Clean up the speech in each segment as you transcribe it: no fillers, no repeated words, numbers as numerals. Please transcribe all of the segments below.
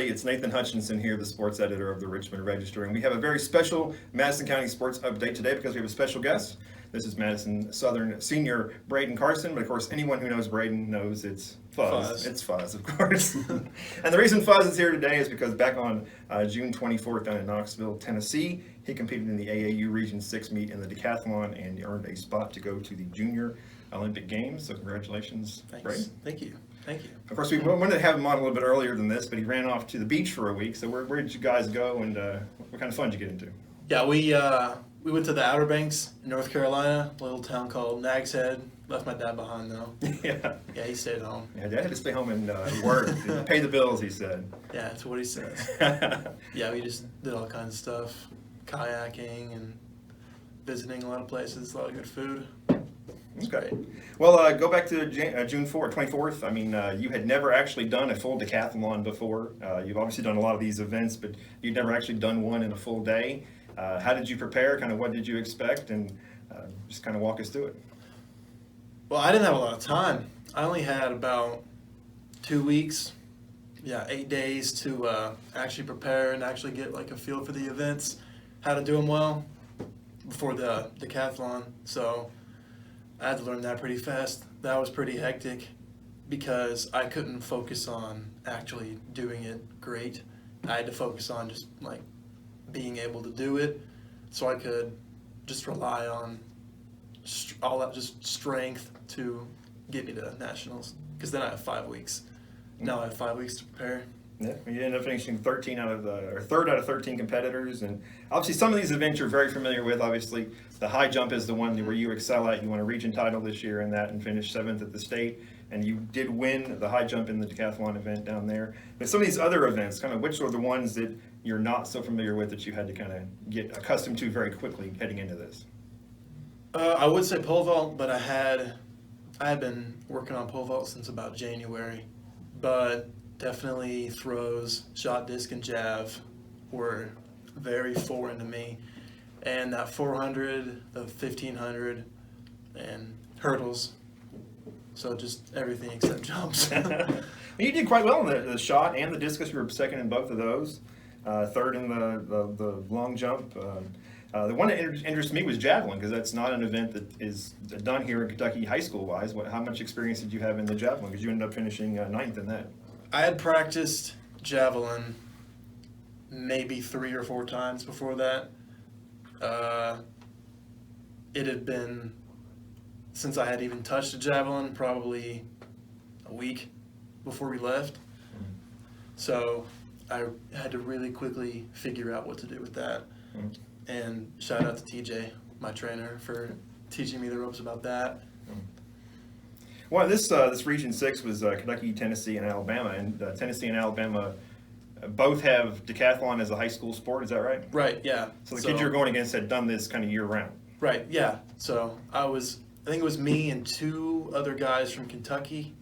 everybody. It's Nathan Hutchinson here, the sports editor of the Richmond Register, and we have a very special Madison County sports update today because we have a special guest. This is Madison Southern senior Brayden Carson, but of course anyone who knows Brayden knows it's Fuzz. It's Fuzz, of course. And the reason Fuzz is here today is because back on June 24th down in Knoxville, Tennessee, he competed in the AAU Region 6 meet in the decathlon and earned a spot to go to the Junior Olympic Games. So congratulations, Brayden. Thank you. Thank you. Of course, we wanted to have him on a little bit earlier than this, but he ran off to the beach for a week. So where did you guys go, and what kind of fun did you get into? Yeah, we went to the Outer Banks in North Carolina, a little town called Nags Head. Left my dad behind though. Yeah, he stayed home. Yeah, Dad had to stay home and work, pay the bills, he said. Yeah, that's what he says. Yeah, we just did all kinds of stuff, kayaking and visiting a lot of places, a lot of good food. Okay. Well, go back to June 24th. I mean, you had never actually done a full decathlon before. You've obviously done a lot of these events, but you'd never actually done one in a full day. How did you prepare? Kind of what did you expect? And just kind of walk us through it. Well, I didn't have a lot of time. I only had about 2 weeks, 8 days to actually prepare and actually get like a feel for the events, how to do them well before the decathlon. So I had to learn that pretty fast. That was pretty hectic because I couldn't focus on actually doing it great. I had to focus on just like being able to do it so I could just rely on all that just strength to get me to nationals, because then I have 5 weeks. Now I have 5 weeks to prepare. Yeah, you ended up finishing third out of 13 competitors, and obviously some of these events you're very familiar with. Obviously, the high jump is the one where you excel at. You won a region title this year in that and finished 7th at the state, and you did win the high jump in the decathlon event down there. But some of these other events, kind of which are the ones that you're not so familiar with that you had to kind of get accustomed to very quickly heading into this? I would say pole vault, but I had been working on pole vault since about January, but definitely throws, shot disc, and jav were very foreign to me. And that 400, the 1500, and hurdles. So just everything except jumps. You did quite well in the shot and the discus. You were second in both of those. Third in the long jump. The one that interested me was javelin, because that's not an event that is done here in Kentucky high school-wise. How much experience did you have in the javelin? Because you ended up finishing 9th in that. I had practiced javelin maybe 3 or 4 times before that. It had been, since I had even touched a javelin, probably a week before we left. Mm-hmm. So I had to really quickly figure out what to do with that. Mm-hmm. And shout out to TJ, my trainer, for teaching me the ropes about that. Well, this Region 6 was Kentucky, Tennessee, and Alabama, and Tennessee and Alabama both have decathlon as a high school sport. Is that right? Right. Yeah. So the kids you're going against had done this kind of year round. Right. Yeah. So I think it was me and 2 other guys from Kentucky,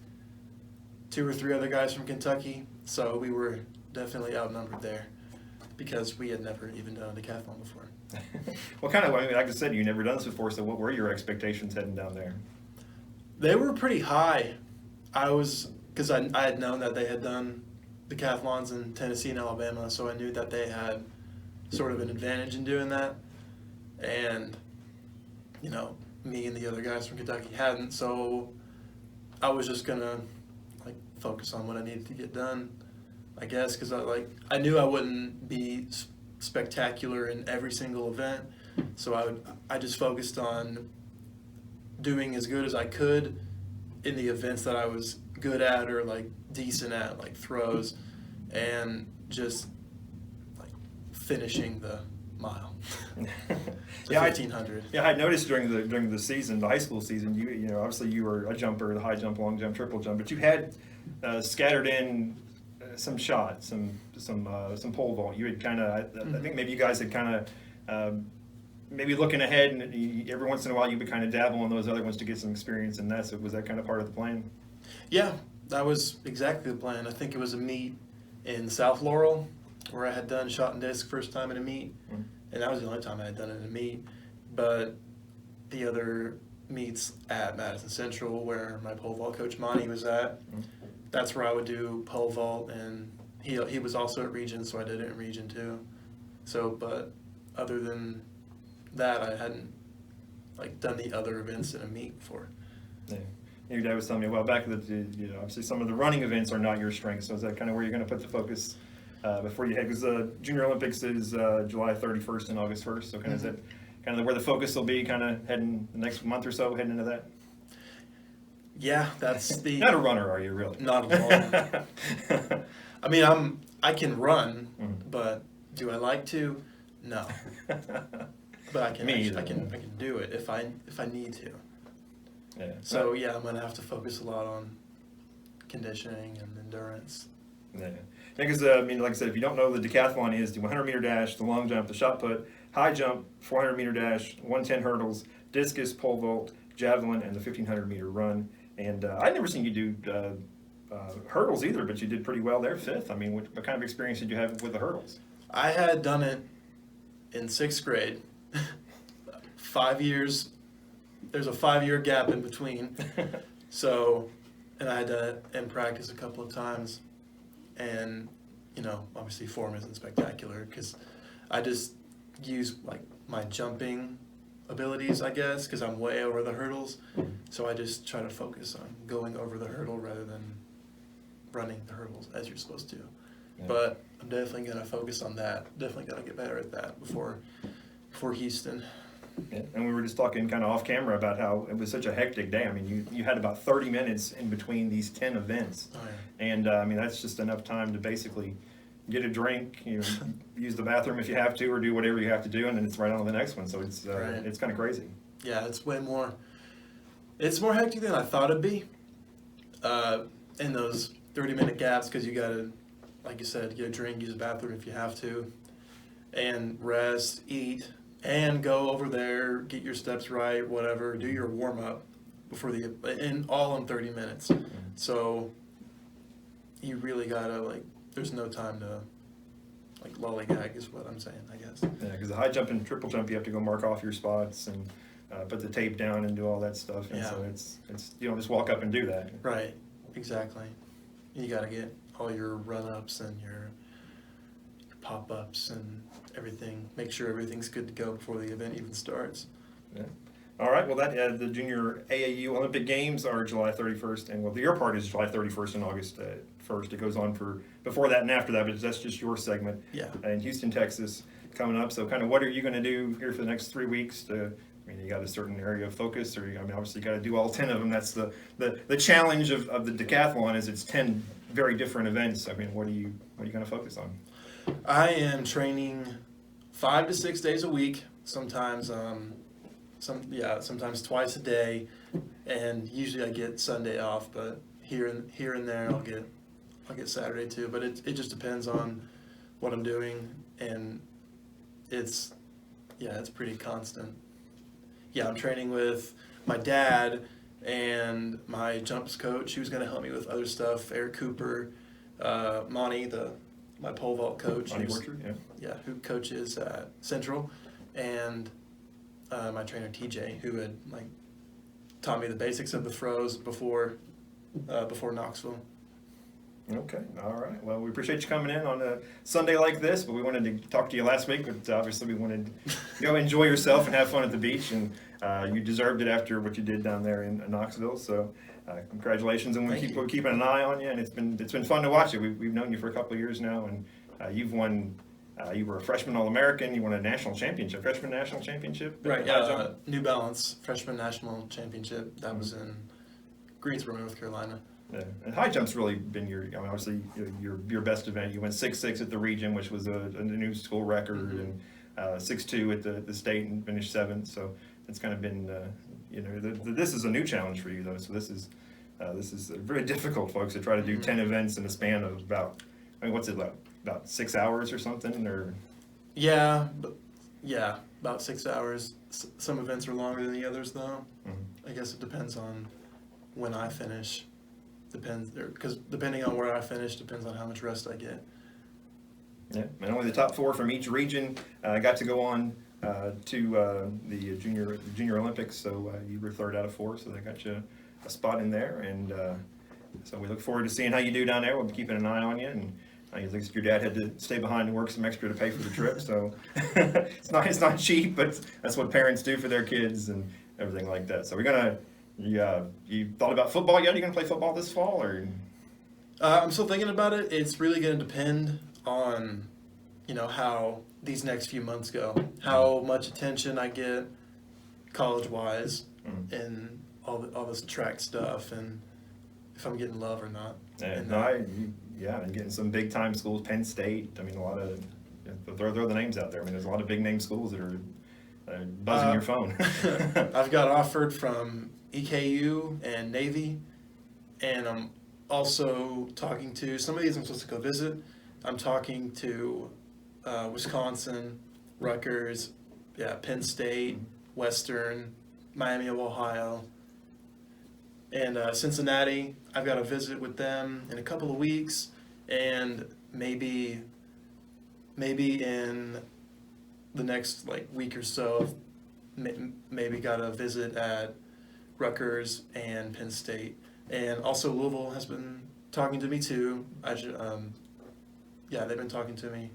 2 or 3 other guys from Kentucky. So we were definitely outnumbered there because we had never even done a decathlon before. What kind of, I mean, like I said, you never done this before, so what were your expectations heading down there? They were pretty high. Because I had known that they had done decathlons in Tennessee and Alabama, so I knew that they had sort of an advantage in doing that. And, me and the other guys from Kentucky hadn't, so I was just going to focus on what I needed to get done, I guess, because I knew I wouldn't be spectacular in every single event, so I just focused on doing as good as I could in the events that I was good at or decent at, like throws, and just finishing the mile. Yeah, 1500. I noticed during the season, the high school season, you obviously you were a jumper, the high jump, long jump, triple jump, but you had scattered in some shots, some pole vault. You had kind of, I think maybe you guys had kind of maybe looking ahead, and every once in a while you would kind of dabble on those other ones to get some experience in that. So was that kind of part of the plan? Yeah, that was exactly the plan. I think it was a meet in South Laurel where I had done shot and disc first time in a meet, and that was the only time I had done it in a meet. But the other meets at Madison Central, where my pole vault coach Monty was at, that's where I would do pole vault, and he was also at Region, so I did it in Region too. So, but other than that, I hadn't like done the other events in a meet before. Yeah. Your dad was telling me a while back that obviously some of the running events are not your strength. So is that kind of where you're going to put the focus before you head? Because the Junior Olympics is July 31st and August 1st. So kind of is that kind of where the focus will be, kind of heading the next month or so, heading into that? Yeah, that's the. Not a runner, are you really? Not at all. I mean, I can run, but do I like to? No. But I can. I can do it if I need to. Yeah. So yeah, I'm gonna have to focus a lot on conditioning and endurance. Yeah. Because I mean, like I said, if you don't know, the decathlon is the 100-meter dash, the long jump, the shot put, high jump, 400-meter dash, 110 hurdles, discus, pole vault, javelin, and the 1,500-meter run. And I'd never seen you do hurdles either, but you did pretty well there, 5th. I mean, what kind of experience did you have with the hurdles? I had done it in 6th grade. 5 years. There's a 5-year gap in between. So, and I had done it in practice a couple of times. And, obviously form isn't spectacular because I just use like my jumping abilities, I guess, because I'm way over the hurdles. So I just try to focus on going over the hurdle rather than running the hurdles as you're supposed to. Yeah. But I'm definitely going to focus on that. Definitely got to get better at that before Houston. Yeah. And we were just talking kind of off camera about how it was such a hectic day. I mean, you had about 30 minutes in between these 10 events. Oh, yeah. And I mean, that's just enough time to basically get a drink, use the bathroom if you have to, or do whatever you have to do, and then it's right on to the next one. So it's right. It's kind of crazy. Yeah, it's more hectic than I thought it'd be in those 30-minute gaps because you got to, like you said, get a drink, use the bathroom if you have to, and rest, eat, and go over there, get your steps right, whatever, do your warm-up before all in 30 minutes. Mm-hmm. So you really got to, there's no time to, lollygag is what I'm saying, I guess. Yeah, because the high jump and triple jump, you have to go mark off your spots and put the tape down and do all that stuff. And so it's you don't just walk up and do that. Right, exactly. You got to get all your run-ups and your pop-ups and everything. Make sure everything's good to go before the event even starts. Yeah. All right. Well, the Junior AAU Olympic Games are July 31st, and your part is July 31st and August 1st. It goes on for before that and after that, but that's just your segment. Yeah. In Houston, Texas, coming up. So, kind of, what are you going to do here for the next 3 weeks? You got a certain area of focus, or obviously, you got to do all 10 of them. That's the challenge of the decathlon is it's 10 very different events. I mean, what are you going to focus on? I am training 5 to 6 days a week. Sometimes sometimes twice a day, and usually I get Sunday off. But here and there, I'll get Saturday too. But it just depends on what I'm doing, and it's pretty constant. Yeah, I'm training with my dad and my jumps coach, who's going to help me with other stuff. Eric Cooper, Monty, my pole vault coach, who coaches at Central, and my trainer TJ, who had taught me the basics of the throws before Knoxville. Okay, all right. Well, we appreciate you coming in on a Sunday like this, but we wanted to talk to you last week, but obviously we wanted to go enjoy yourself and have fun at the beach, and you deserved it after what you did down there in Knoxville. So congratulations, and we're keeping an eye on you, and it's been fun to watch it. We've known you for a couple of years now, and you've won. You were a freshman All-American. You won a national championship, freshman national championship. Right. New Balance freshman national championship. That was in Greensboro, North Carolina. Yeah, and high jump's really been obviously your best event. You went 6'6" at the region, which was a new school record, and 6'2" at the state, and finished 7th. So it's kind of been this is a new challenge for you though. So this is very difficult, folks, to try to do 10 events in a span of about what's it about 6 hours or something, or about 6 hours. Some events are longer than the others though. I guess it depends on when I finish. Because depending on where I finish depends on how much rest I get. Yeah, and only the top 4 from each region got to go on to the Junior Olympics. So you were 3rd out of 4, so they got you a spot in there. And so we look forward to seeing how you do down there. We'll be keeping an eye on you, and I think your dad had to stay behind and work some extra to pay for the trip, so it's not cheap, but that's what parents do for their kids and everything like that. So you thought about football yet? Are you gonna play football this fall, or? I'm still thinking about it. It's really going to depend on, how these next few months go, how much attention I get college-wise, and all this track stuff, and if I'm getting love or not. And getting some big time schools, Penn State. I mean, a lot of throw the names out there. I mean, there's a lot of big name schools that are buzzing your phone. I've got offered from EKU and Navy, and I'm also talking to some of these I'm supposed to go visit. I'm talking to Wisconsin, Rutgers, Penn State, Western, Miami of Ohio, and Cincinnati. I've got a visit with them in a couple of weeks, and maybe in the next week or so, maybe got a visit at Rutgers and Penn State. And also Louisville has been talking to me too. They've been talking to me.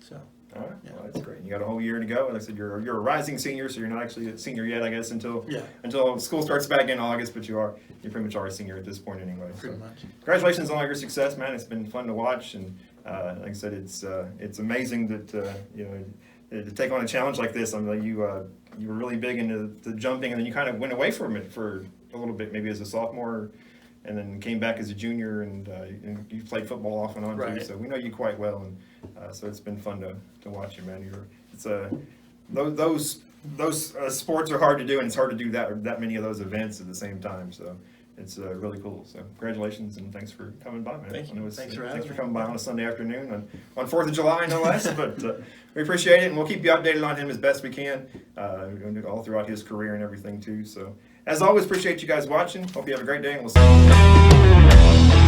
So. All right, well, that's great. You got a whole year to go. Like I said, you're a rising senior, so you're not actually a senior yet, I guess, until school starts back in August. But you pretty much are a senior at this point anyway. Pretty much. Congratulations on all your success, man. It's been fun to watch, and like I said, it's amazing that to take on a challenge like this. I mean, you were really big into the jumping, and then you kind of went away from it for a little bit, maybe as a sophomore, and then came back as a junior, and you played football off and on too. So we know you quite well, and so it's been fun to watch you, man. Those sports are hard to do, and it's hard to do that many of those events at the same time. So it's really cool. So congratulations, and thanks for coming by, man. Thank you. Thanks for coming by on a Sunday afternoon on 4th of July, no less. But we appreciate it, and we'll keep you updated on him as best we can. We're going to do all throughout his career and everything too. So as always, appreciate you guys watching. Hope you have a great day, and we'll see you.